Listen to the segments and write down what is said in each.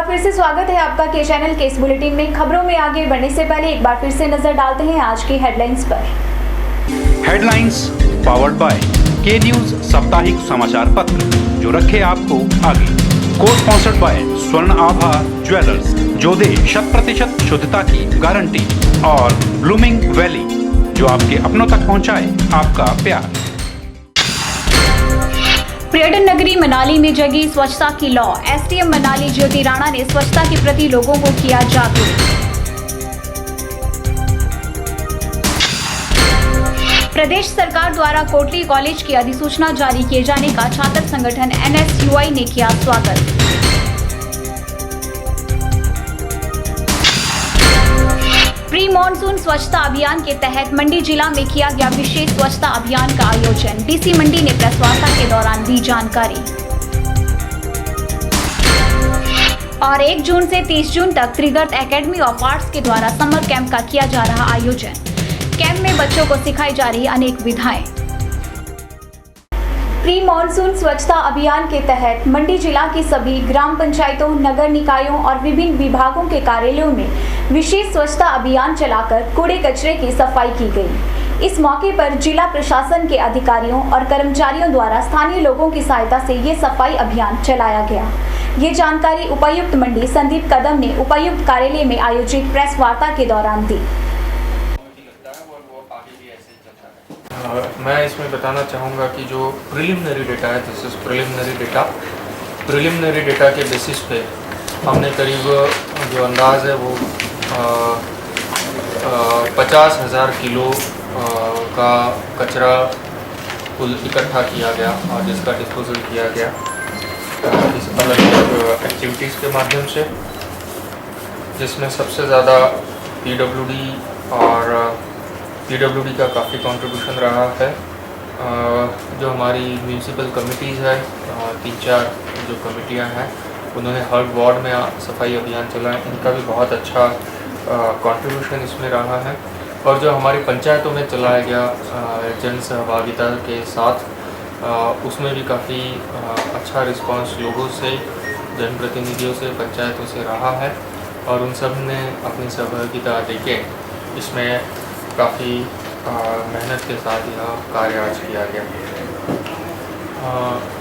बार फिर से स्वागत है आपका के चैनल केस बुलेटिन में। खबरों में आगे बढ़ने से पहले एक बार फिर से नजर डालते हैं आज की हेडलाइंस पर। हेडलाइंस पावर्ड बाय के न्यूज साप्ताहिक समाचार पत्र, जो रखे आपको आगे। को स्पॉन्सर्ड बाय स्वर्ण आभा ज्वेलर्स, जो दे 100% शुद्धता की गारंटी, और ब्लूमिंग वैली, जो आपके अपनों तक पहुंचाए आपका प्यार। पर्यटन नगरी मनाली में जगी स्वच्छता की लौ। एसडीएम मनाली ज्योति राणा ने स्वच्छता के प्रति लोगों को किया जागरूक। प्रदेश सरकार द्वारा कोटली कॉलेज की अधिसूचना जारी किए जाने का छात्र संगठन NSUI ने किया स्वागत। प्री मॉनसून स्वच्छता अभियान के तहत मंडी जिला में किया गया विशेष स्वच्छता अभियान का आयोजन। डीसी मंडी ने प्रेस वार्ता के दौरान दी जानकारी। और 1 जून से 30 जून तक त्रिगर्त एकेडमी ऑफ आर्ट्स के द्वारा समर कैंप का किया जा रहा आयोजन। कैंप में बच्चों को सिखाई जा रही अनेक विधाएं। प्री मॉनसून स्वच्छता अभियान के तहत मंडी जिला की सभी ग्राम पंचायतों, नगर निकायों और विभिन्न विभागों के कार्यालयों में विशेष स्वच्छता अभियान चलाकर कूड़े कचरे की सफाई की गई। इस मौके पर जिला प्रशासन के अधिकारियों और कर्मचारियों द्वारा स्थानीय लोगों की सहायता से ये सफाई अभियान चलाया गया। ये जानकारी उपायुक्त मंडी संदीप कदम ने उपायुक्त कार्यालय में आयोजित प्रेस वार्ता के दौरान दी। मैं इसमें बताना चाहूँगा कि जो प्रिलिमिनरी डेटा है, दिस इज़ प्रिलिमिनरी डेटा के बेसिस पे हमने करीब जो अंदाज़ है वो 50,000 किलो का कचरा कुल इकट्ठा किया गया और जिसका डिस्पोजल किया गया इस अलग अलग एक्टिविटीज़ के माध्यम से, जिसमें सबसे ज़्यादा PWD का काफ़ी कंट्रीब्यूशन रहा है। जो हमारी म्यूनिसिपल कमिटीज़ है, 3-4 जो कमिटियां हैं, उन्होंने हर वार्ड में सफाई अभियान चलाया, इनका भी बहुत अच्छा कंट्रीब्यूशन इसमें रहा है। और जो हमारी पंचायतों में चलाया गया जन सहभागिता के साथ, उसमें भी काफ़ी अच्छा रिस्पांस लोगों से, जनप्रतिनिधियों से, पंचायतों से रहा है और उन सब ने अपनी सहभागिता देके इसमें काफ़ी मेहनत के साथ यह कार्य आज किया गया।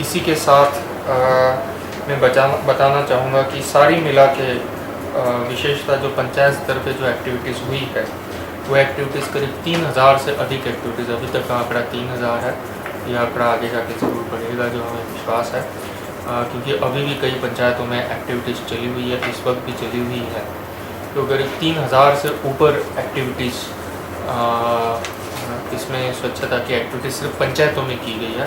इसी के साथ मैं बताना चाहूँगा कि सारी मिला के विशेषता जो पंचायत स्तर पे जो एक्टिविटीज़ हुई है, वो एक्टिविटीज़ करीब 3,000 से अधिक एक्टिविटीज़, अभी तक का आंकड़ा 3,000 है। यह आंकड़ा आगे जाके ज़रूर बढ़ेगा, जो हमें विश्वास है, क्योंकि अभी भी कई पंचायतों में एक्टिविटीज़ चली हुई है, इस वक्त भी चली हुई है। तो करीब 3,000 से ऊपर एक्टिविटीज़ इसमें स्वच्छता की एक्टिविटीज सिर्फ पंचायतों में की गई है।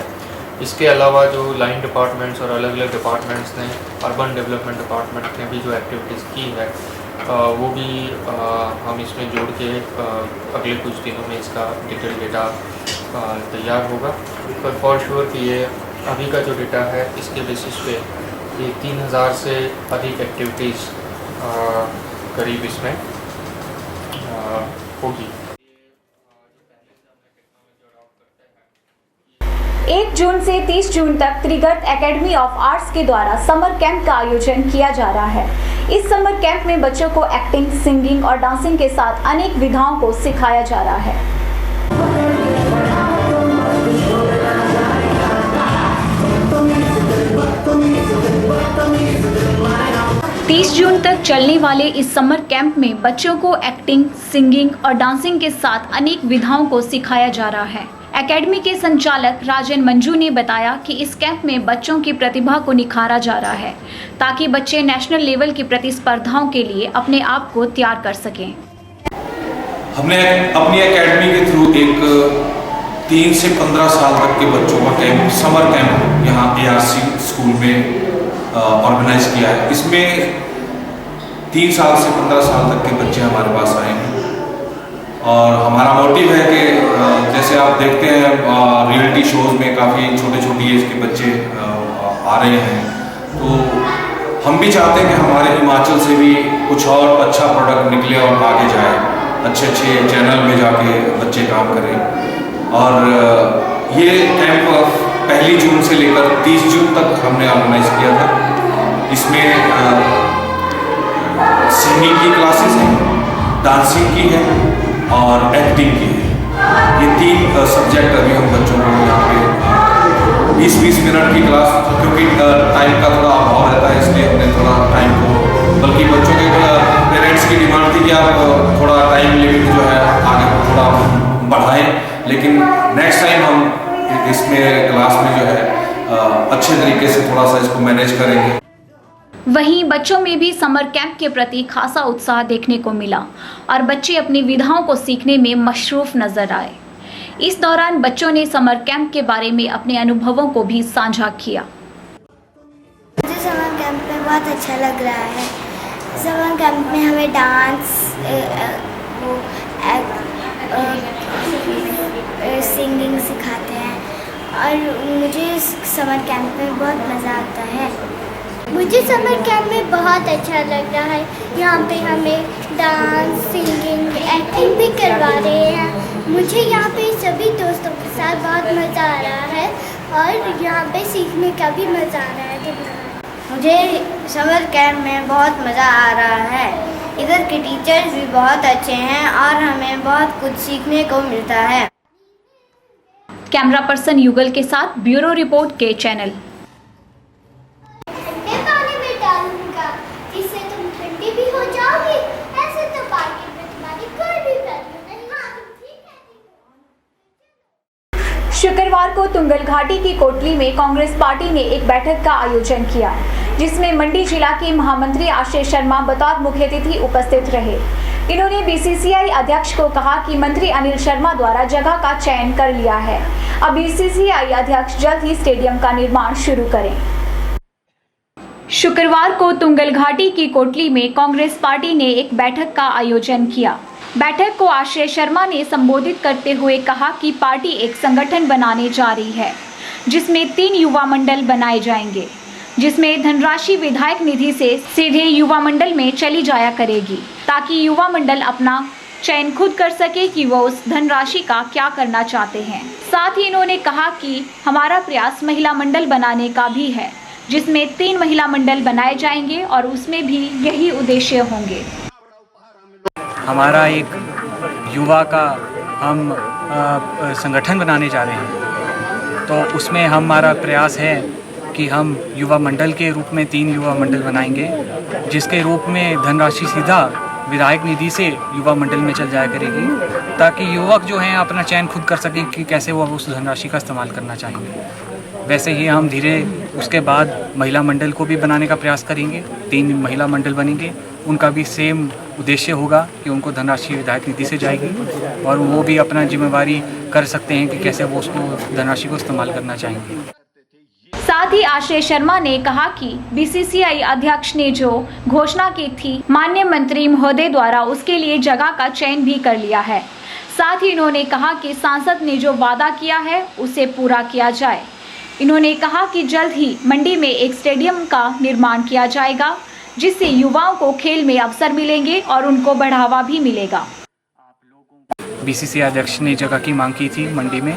इसके अलावा जो लाइन डिपार्टमेंट्स और अलग अलग डिपार्टमेंट्स ने, अर्बन डेवलपमेंट डिपार्टमेंट ने भी जो एक्टिविटीज़ की है, वो भी हम इसमें जोड़ के अगले कुछ दिनों में इसका डिटेल डेटा तैयार होगा। पर फॉर श्योर कि ये अभी का जो डेटा है, इसके बेसिस पे ये 3,000 से अधिक एक्टिविटीज़ करीब इसमें होगी। 1 जून से 30 जून तक त्रिगर्त एकेडमी ऑफ आर्ट्स के द्वारा समर कैंप का आयोजन किया जा रहा है। इस समर कैंप में बच्चों को एक्टिंग, सिंगिंग और डांसिंग के साथ अनेक विधाओं को सिखाया जा रहा है। 30 जून तक चलने वाले इस समर कैंप में बच्चों को एक्टिंग, सिंगिंग और डांसिंग के साथ अनेक विधाओं को सिखाया जा रहा है। एकेडमी के संचालक राजन मंजू ने बताया कि इस कैंप में बच्चों की प्रतिभा को निखारा जा रहा है, ताकि बच्चे नेशनल लेवल की प्रतिस्पर्धाओं के लिए अपने आप को तैयार कर सकें। हमने अपनी एकेडमी के थ्रू एक 3 से 15 साल तक के बच्चों का कैंप, समर कैंप यहाँ ARC स्कूल में ऑर्गेनाइज किया है। इसमें 3 साल से 15 साल तक के बच्चे हमारे पास आए हैं और हमारा मोटिव है कि जैसे आप देखते हैं रियलिटी शोज़ में काफ़ी छोटी एज के बच्चे आ रहे हैं, तो हम भी चाहते हैं कि हमारे हिमाचल से भी कुछ और अच्छा प्रोडक्ट निकले और आगे जाए, अच्छे चैनल में जाके बच्चे काम करें। और ये कैंप 1 जून से लेकर 30 जून तक हमने ऑर्गेनाइज किया था। इसमें सिंगिंग की क्लासेस हैं, डांसिंग की है और एक्टिंग की है। ये 3 सब्जेक्ट अभी हम बच्चों को यहाँ पे 20-20 मिनट की क्लास, क्योंकि टाइम का थोड़ा अभाव रहता है इसलिए हमने थोड़ा टाइम को, बल्कि बच्चों के पेरेंट्स की डिमांड थी कि आप थोड़ा टाइम लिमिट जो है आगे थोड़ा बढ़ाएं, लेकिन नेक्स्ट टाइम हम इसमें क्लास में जो है अच्छे तरीके से थोड़ा सा इसको मैनेज करेंगे। वहीं बच्चों में भी समर कैंप के प्रति खासा उत्साह देखने को मिला और बच्चे अपनी विधाओं को सीखने में मशरूफ नजर आए। इस दौरान बच्चों ने समर कैंप के बारे में अपने अनुभवों को भी साझा किया। मुझे समर कैंप में बहुत अच्छा लग रहा है। समर कैंप में हमें डांस, सिंगिंग सिखाते हैं और मुझे समर कैंप में बहुत मज़ा आता है। मुझे समर कैंप में बहुत अच्छा लग रहा है। यहाँ पे हमें डांस, सिंगिंग, एक्टिंग भी करवा रहे हैं। मुझे यहाँ पे सभी दोस्तों के साथ बहुत मज़ा आ रहा है और यहाँ पे सीखने का भी मज़ा आ रहा है। मुझे समर कैंप में बहुत मज़ा आ रहा है। इधर के टीचर्स भी बहुत अच्छे हैं और हमें बहुत कुछ सीखने को मिलता है। कैमरा पर्सन युगल के साथ ब्यूरो रिपोर्ट के चैनल। इससे तुम ठंडी भी हो जाओगी, ऐसे तो मार्केट में तुम्हारी कोई भी वैल्यू नहीं। शुक्रवार को तुंगल घाटी की कोटली में कांग्रेस पार्टी ने एक बैठक का आयोजन किया, जिसमें मंडी जिला के महामंत्री आशीष शर्मा बतौर मुख्य अतिथि उपस्थित रहे। इन्होंने बीसीसीआई अध्यक्ष को कहा कि मंत्री अनिल शर्मा द्वारा जगह का चयन कर लिया है। अब बीसीसीआई अध्यक्ष जल्द ही स्टेडियम का निर्माण शुरू करें। शुक्रवार को तुंगल घाटी की कोटली में कांग्रेस पार्टी ने एक बैठक का आयोजन किया। बैठक को आशीष शर्मा ने संबोधित करते हुए कहा कि पार्टी एक संगठन बनाने जा रही है, जिसमें 3 युवा मंडल बनाए जाएंगे, जिसमें धनराशि विधायक निधि से सीधे युवा मंडल में चली जाया करेगी, ताकि युवा मंडल अपना चयन खुद कर सके कि वो उस धनराशि का क्या करना चाहते हैं। साथ ही इन्होंने कहा कि हमारा प्रयास महिला मंडल बनाने का भी है, जिसमें 3 महिला मंडल बनाए जाएंगे और उसमें भी यही उद्देश्य होंगे। हमारा एक युवा का हम संगठन बनाने जा रहे हैं, तो उसमें हमारा प्रयास है कि हम युवा मंडल के रूप में 3 युवा मंडल बनाएंगे, जिसके रूप में धनराशि सीधा विधायक निधि से युवा मंडल में चल जाया करेगी, ताकि युवक जो हैं अपना चयन खुद कर सकें कि कैसे वो उस धनराशि का इस्तेमाल करना चाहेंगे। वैसे ही हम धीरे उसके बाद महिला मंडल को भी बनाने का प्रयास करेंगे। 3 महिला मंडल बनेंगे, उनका भी सेम उद्देश्य होगा कि उनको धनराशि विधायक निधि से जाएगी और वो भी अपना जिम्मेवारी कर सकते हैं कि कैसे वो उसको धनराशि को इस्तेमाल करना चाहेंगे। साथ ही आशीष शर्मा ने कहा कि बीसीसीआई अध्यक्ष ने जो घोषणा की थी, माननीय मंत्री महोदय द्वारा उसके लिए जगह का चयन भी कर लिया है। साथ ही इन्होंने कहा कि सांसद ने जो वादा किया है उसे पूरा किया जाए। इन्होंने कहा कि जल्द ही मंडी में एक स्टेडियम का निर्माण किया जाएगा, जिससे युवाओं को खेल में अवसर मिलेंगे और उनको बढ़ावा भी मिलेगा। बीसीसीआई अध्यक्ष ने जगह की मांग की थी मंडी में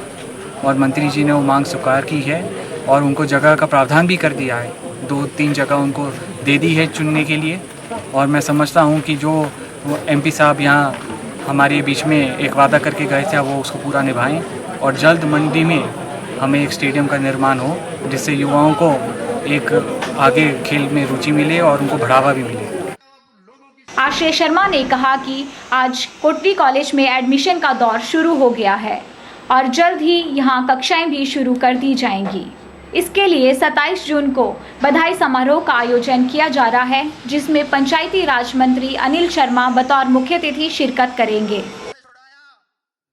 और मंत्री जी ने वो मांग स्वीकार की है और उनको जगह का प्रावधान भी कर दिया है। 2-3 जगह उनको दे दी है चुनने के लिए और मैं समझता हूँ कि जो एमपी साहब यहाँ हमारे बीच में एक वादा करके गए थे वो उसको पूरा निभाएं और जल्द मंडी में हमें एक स्टेडियम का निर्माण हो, जिससे युवाओं को एक आगे खेल में रुचि मिले और उनको बढ़ावा भी मिले। आशीष शर्मा ने कहा कि आज कोटली कॉलेज में एडमिशन का दौर शुरू हो गया है और जल्द ही यहां कक्षाएं भी शुरू कर दी जाएंगी। इसके लिए 27 जून को बधाई समारोह का आयोजन किया जा रहा है, जिसमें पंचायती राज मंत्री अनिल शर्मा बतौर मुख्य अतिथि शिरकत करेंगे।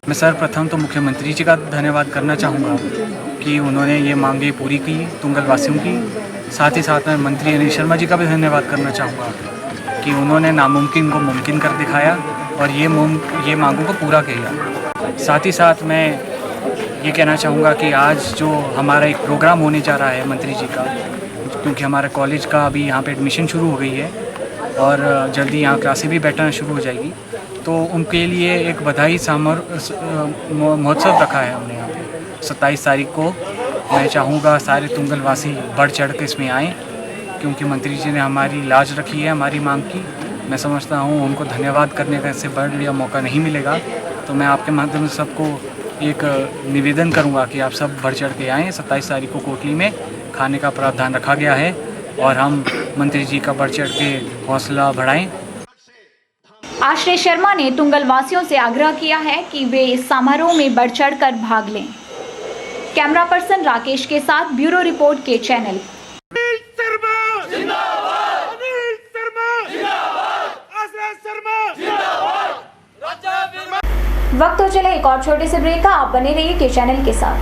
मैं सर्वप्रथम तो मुख्यमंत्री जी का धन्यवाद करना चाहूँगा कि उन्होंने ये मांगे पूरी की तुंगल वासियों की। साथ ही साथ मैं मंत्री अनिल शर्मा जी का भी धन्यवाद करना चाहूँगा कि उन्होंने नामुमकिन को मुमकिन कर दिखाया और ये मांगों को पूरा किया। साथ ही साथ मैं ये कहना चाहूँगा कि आज जो हमारा एक प्रोग्राम होने जा रहा है मंत्री जी का, क्योंकि हमारे कॉलेज का अभी यहाँ पे एडमिशन शुरू हो गई है और जल्दी यहाँ क्लासें भी बैठना शुरू हो जाएगी, तो उनके लिए एक बधाई महोत्सव रखा है हमने यहाँ पे 27 तारीख को। मैं चाहूँगा सारे तुंगल वासी बढ़ चढ़ के इसमें आएँ, क्योंकि मंत्री जी ने हमारी लाज रखी है हमारी मांग की मैं समझता हूँ उनको धन्यवाद करने का इससे बढ़िया मौका नहीं मिलेगा। तो मैं आपके माध्यम से सबको एक निवेदन करूँगा कि आप सब बढ़ चढ़ के आएँ। 27 तारीख को कोटली में खाने का प्रावधान रखा गया है और हम मंत्री जी का बढ़ चढ़ के हौसला बढ़ाएं। आश्रय शर्मा ने तुंगल वासियों से आग्रह किया है कि वे इस समारोह में बढ़ चढ़कर भाग लें। कैमरा पर्सन राकेश के साथ ब्यूरो रिपोर्ट के चैनल। वक्त हो चले एक और छोटे से ब्रेक का। आप बने रहिए के चैनल के साथ।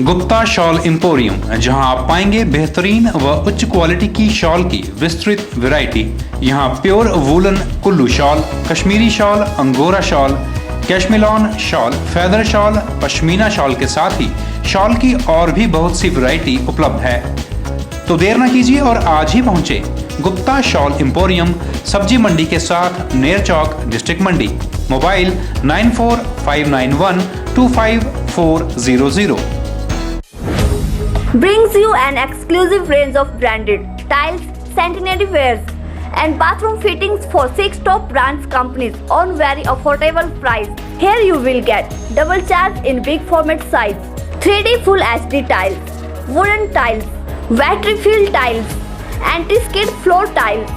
गुप्ता शॉल एम्पोरियम, जहां आप पाएंगे बेहतरीन व उच्च क्वालिटी की शॉल की विस्तृत वैरायटी। यहां pure woollen Kullu shawl, Kashmiri shawl, angora shawl, cashmilon shawl, feather shawl, pashmina shawl के साथ ही शॉल की और भी बहुत सी वैरायटी उपलब्ध है। तो देर न कीजिए और आज ही पहुंचे गुप्ता शॉल एम्पोरियम, सब्जी मंडी के साथ Ner Chowk, district Mandi. Mobile 9459125400 brings you an exclusive range of branded tiles, sanitary wares and bathroom fittings for 6 top brands companies on very affordable price. Here you will get double charge in big format size, 3D full HD tiles, wooden tiles, battery filled tiles, anti-skid floor tiles,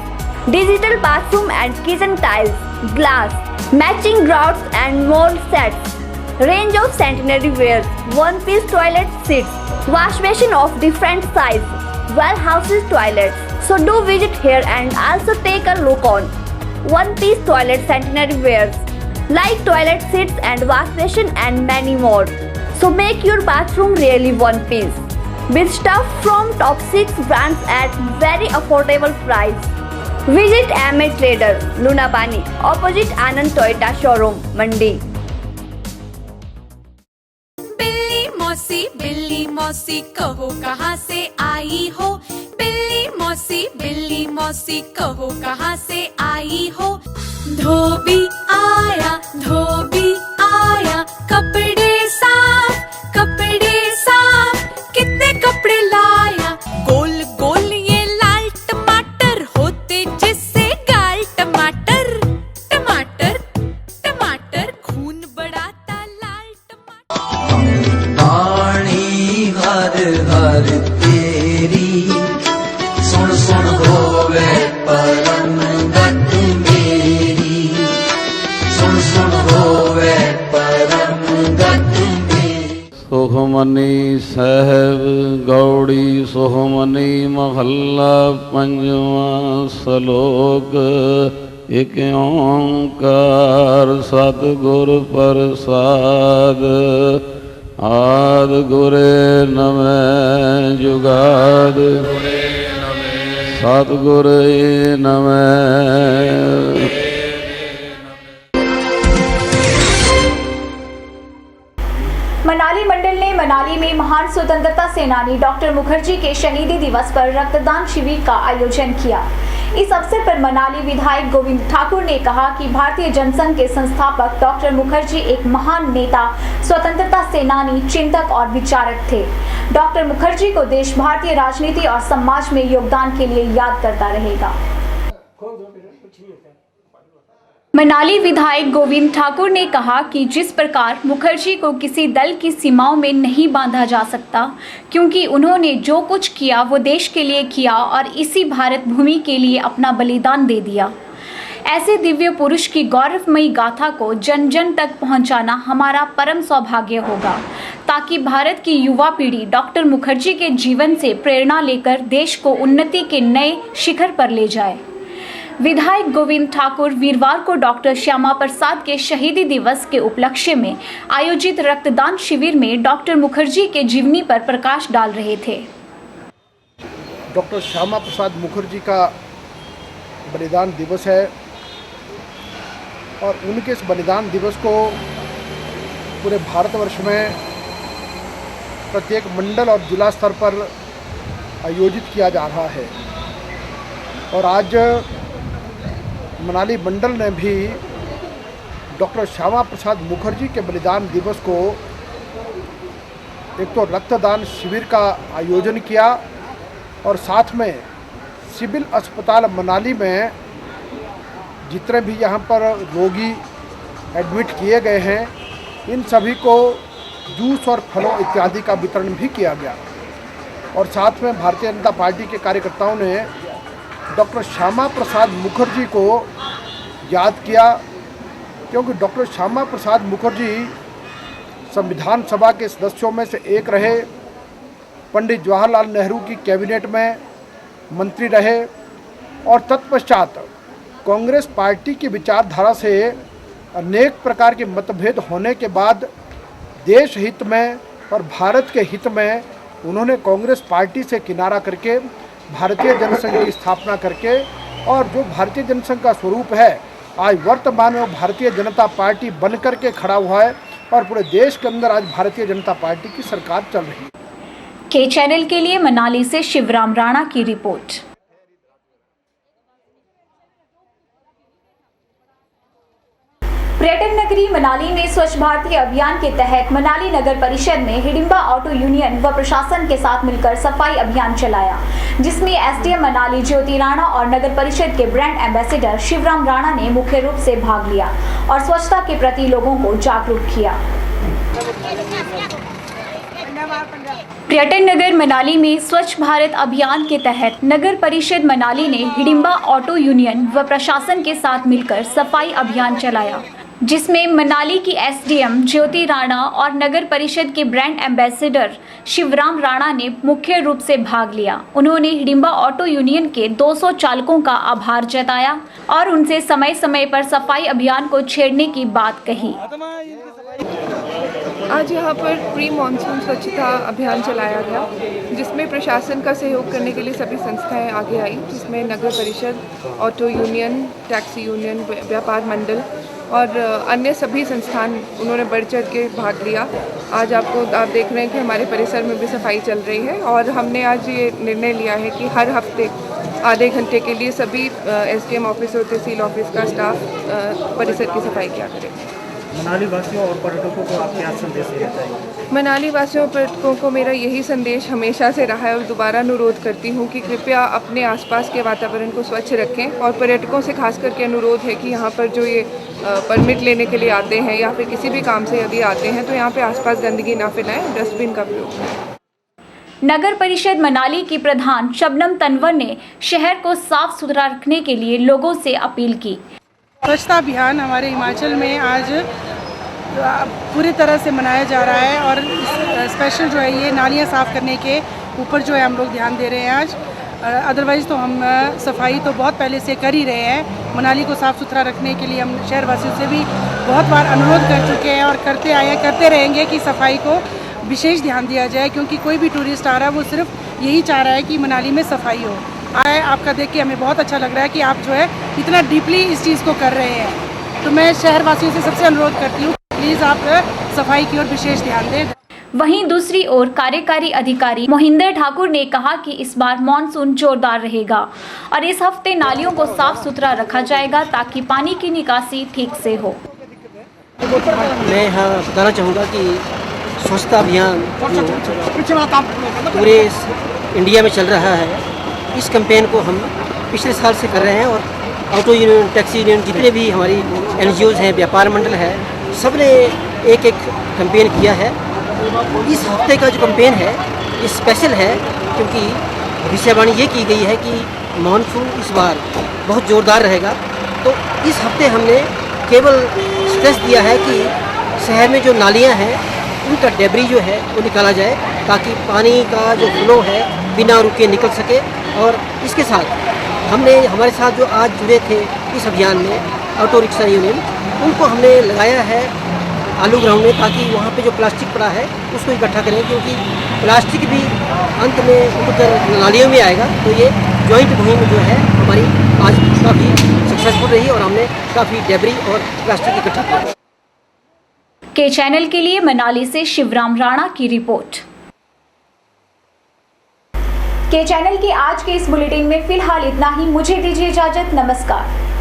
digital bathroom and kitchen tiles, glass, matching grouts and mold sets, range of sanitary wares, one-piece toilet seats, wash basin of different size, well houses toilets. So do visit here and also take a look on one-piece toilet sanitary wares like toilet seats and wash basin and many more. So make your bathroom really one piece with stuff from top 6 brands at very affordable price. Visit MA Trader, Lunapani, opposite Anand Toyota showroom, Mandi. बिल्ली मौसी कहो कहाँ से आई हो, बिल्ली मौसी कहो कहाँ से आई हो। धोबी आया कपड़े साफ कितने कपड़े लाया। गोल गोल ये लाल टमाटर होते जिससे गाल टमाटर खून बढ़ाता लाल टमाटर। हर तेरी सुन होवे परम गत मेरी, सुन होवे परम गत मेरी। सुखमनी साहब गौड़ी सुखमनी महल्ला पंजवा सलोक। एक ओंकार सतगुर प्रसाद, आद गुरे नमः जुगाद, सतगुरे नमः। मनाली मंडल ने मनाली में महान स्वतंत्रता सेनानी डॉक्टर मुखर्जी के शहीदी दिवस पर रक्तदान शिविर का आयोजन किया। इस अवसर पर मनाली विधायक गोविंद ठाकुर ने कहा कि भारतीय जनसंघ के संस्थापक डॉक्टर मुखर्जी एक महान नेता, स्वतंत्रता सेनानी, चिंतक और विचारक थे। डॉक्टर मुखर्जी को देश भारतीय राजनीति और समाज में योगदान के लिए याद करता रहेगा। मनाली विधायक गोविंद ठाकुर ने कहा कि जिस प्रकार मुखर्जी को किसी दल की सीमाओं में नहीं बांधा जा सकता, क्योंकि उन्होंने जो कुछ किया वो देश के लिए किया और इसी भारत भूमि के लिए अपना बलिदान दे दिया। ऐसे दिव्य पुरुष की गौरवमयी गाथा को जन जन तक पहुंचाना हमारा परम सौभाग्य होगा, ताकि भारत की युवा पीढ़ी डॉक्टर मुखर्जी के जीवन से प्रेरणा लेकर देश को उन्नति के नए शिखर पर ले जाए। विधायक गोविंद ठाकुर वीरवार को डॉक्टर श्यामा प्रसाद के शहीदी दिवस के उपलक्ष्य में आयोजित रक्तदान शिविर में डॉक्टर मुखर्जी के जीवनी पर प्रकाश डाल रहे थे। डॉक्टर श्यामा प्रसाद मुखर्जी का बलिदान दिवस है और उनके इस बलिदान दिवस को पूरे भारतवर्ष में प्रत्येक मंडल और जिला स्तर पर आयोजित किया जा रहा है। और आज मनाली मंडल ने भी डॉक्टर श्यामा प्रसाद मुखर्जी के बलिदान दिवस को एक तो रक्तदान शिविर का आयोजन किया और साथ में सिविल अस्पताल मनाली में जितने भी यहाँ पर रोगी एडमिट किए गए हैं, इन सभी को जूस और फलों इत्यादि का वितरण भी किया गया। और साथ में भारतीय जनता पार्टी के कार्यकर्ताओं ने डॉक्टर श्यामा प्रसाद मुखर्जी को याद किया, क्योंकि डॉक्टर श्यामा प्रसाद मुखर्जी संविधान सभा के सदस्यों में से एक रहे, पंडित जवाहरलाल नेहरू की कैबिनेट में मंत्री रहे और तत्पश्चात कांग्रेस पार्टी की विचारधारा से अनेक प्रकार के मतभेद होने के बाद देश हित में और भारत के हित में उन्होंने कांग्रेस पार्टी से किनारा करके भारतीय जनसंघ की स्थापना करके, और जो भारतीय जनसंघ का स्वरूप है आज वर्तमान में भारतीय जनता पार्टी बनकर के खड़ा हुआ है और पूरे देश के अंदर आज भारतीय जनता पार्टी की सरकार चल रही है। के चैनल के लिए मनाली से शिवराम राणा की रिपोर्ट। पर्यटन नगरी मनाली में स्वच्छ भारत अभियान के तहत मनाली नगर परिषद ने हिडिंबा ऑटो यूनियन व प्रशासन के साथ मिलकर सफाई अभियान चलाया, जिसमें एसडीएम मनाली ज्योति राणा और नगर परिषद के ब्रांड एम्बेसडर शिवराम राणा ने मुख्य रूप से भाग लिया और स्वच्छता के प्रति लोगों को जागरूक किया। पर्यटन नगर मनाली में स्वच्छ भारत अभियान के तहत नगर परिषद मनाली ने हिडिंबा ऑटो यूनियन व प्रशासन के साथ मिलकर सफाई अभियान चलाया, जिसमें मनाली की एसडीएम ज्योति राणा और नगर परिषद के ब्रांड एम्बेसडर शिवराम राणा ने मुख्य रूप से भाग लिया। उन्होंने हिडिंबा ऑटो यूनियन के 200 चालकों का आभार जताया और उनसे समय समय पर सफाई अभियान को छेड़ने की बात कही। आज यहाँ पर प्री मानसून स्वच्छता अभियान चलाया गया, जिसमें प्रशासन का सहयोग करने के लिए सभी संस्थाएं आगे आई, जिसमें नगर परिषद, ऑटो यूनियन, टैक्सी यूनियन, व्यापार मंडल और अन्य सभी संस्थान उन्होंने बढ़ चढ़ के भाग लिया। आज आप देख रहे हैं कि हमारे परिसर में भी सफाई चल रही है और हमने आज ये निर्णय लिया है कि हर हफ्ते आधे घंटे के लिए सभी एसडीएम ऑफिस और तहसील ऑफिस का स्टाफ परिसर की सफाई किया करेगा। मनाली वासियों और पर्यटकों को आप क्या संदेश देना चाहेंगे? मनाली वासियों और पर्यटकों को मेरा यही संदेश हमेशा से रहा है और दोबारा अनुरोध करती हूँ कि कृपया अपने आसपास के वातावरण को स्वच्छ रखें। और पर्यटकों से खास करके अनुरोध है कि यहाँ पर जो ये परमिट लेने के लिए आते हैं या फिर किसी भी काम से यदि आते हैं तो यहाँ पे आसपास गंदगी ना फैलाएं, डस्टबिन का प्रयोग करें। नगर परिषद मनाली की प्रधान शबनम तनवर ने शहर को साफ सुथरा रखने के लिए लोगों से अपील की। स्वच्छता अभियान हमारे हिमाचल में आज पूरी तरह से मनाया जा रहा है और स्पेशल जो है ये नालियाँ साफ़ करने के ऊपर जो है हम लोग ध्यान दे रहे हैं आज। अदरवाइज़ तो हम सफाई तो बहुत पहले से कर ही रहे हैं। मनाली को साफ़ सुथरा रखने के लिए हम शहरवासियों से भी बहुत बार अनुरोध कर चुके हैं और करते आए हैं, करते रहेंगे कि सफाई को विशेष ध्यान दिया जाए, क्योंकि कोई भी टूरिस्ट आ रहा है वो सिर्फ यही चाह रहा है कि मनाली में सफाई हो। आए आपका देख के हमें बहुत अच्छा लग रहा है कि आप जो है इतना डीपली इस चीज़ को कर रहे हैं। तो मैं शहरवासियों से सबसे अनुरोध करती हूँ, प्लीज़ आप सफाई की ओर विशेष ध्यान दें। वहीं दूसरी ओर कार्यकारी अधिकारी मोहिंदर ठाकुर ने कहा कि इस बार मानसून जोरदार रहेगा और इस हफ्ते नालियों को साफ सुथरा रखा जाएगा ताकि पानी की निकासी ठीक से हो। मैं यहाँ बताना चाहूँगा कि स्वच्छता अभियान पूरे इंडिया में चल रहा है, इस कैंपेन को हम पिछले साल से कर रहे हैं और ऑटो यूनियन, टैक्सी यूनियन, जितने भी हमारी एनजीओज़ हैं, व्यापार मंडल है, सब ने एक एक कैंपेन किया है। इस हफ्ते का जो कैंपेन है ये स्पेशल है, क्योंकि भविष्यवाणी ये की गई है कि मानसून इस बार बहुत ज़ोरदार रहेगा। तो इस हफ्ते हमने केवल स्ट्रेस दिया है कि शहर में जो नालियाँ हैं उनका डेब्री जो है वो निकाला जाए, ताकि पानी का जो फ्लो है बिना रुके निकल सके। और इसके साथ हमने हमारे साथ जो आज जुड़े थे इस अभियान में ऑटो रिक्शा यूनियन, उनको हमने लगाया है आलू ग्राउंड में, ताकि वहाँ पे जो प्लास्टिक पड़ा है उसको इकट्ठा करें, क्योंकि प्लास्टिक भी अंत में उतर नालियों में आएगा। तो ये जॉइंट मुहिम जो है हमारी आज काफ़ी सक्सेसफुल रही और हमने काफ़ी डेब्री और प्लास्टिक इकट्ठा किया। के चैनल के लिए मनाली से शिवराम राणा की रिपोर्ट। के चैनल के आज के इस बुलेटिन में फिलहाल इतना ही। मुझे दीजिए इजाजत। नमस्कार।